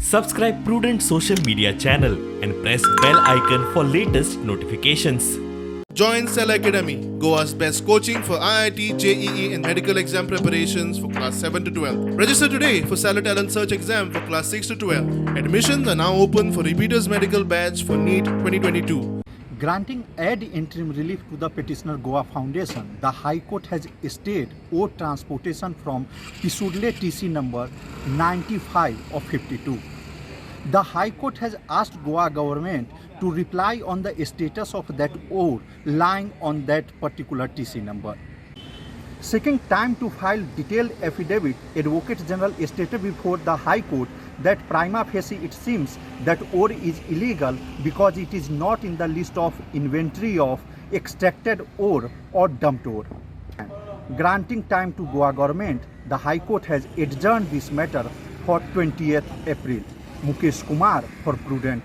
Subscribe Prudent social media channel and press bell icon for latest notifications. Join Cell Academy, Goa's best coaching for IIT, JEE and medical exam preparations for class 7 to 12. Register today for Cell Talent Search exam for class 6 to 12. Admissions are now open for repeaters medical batch for NEET 2022. Granting ad interim relief to the petitioner Goa Foundation, the High Court has stayed all transportation from Pisudle TC number 95 of 52. The High Court has asked Goa government to reply on the status of that ore lying on that particular TC number. Seeking time to file detailed affidavit, Advocate General stated before the High Court that prima facie it seems that ore is illegal because it is not in the list of inventory of extracted ore or dumped ore. Granting time to Goa government, the High Court has adjourned this matter for 20th April. Mukesh Kumar for Prudent.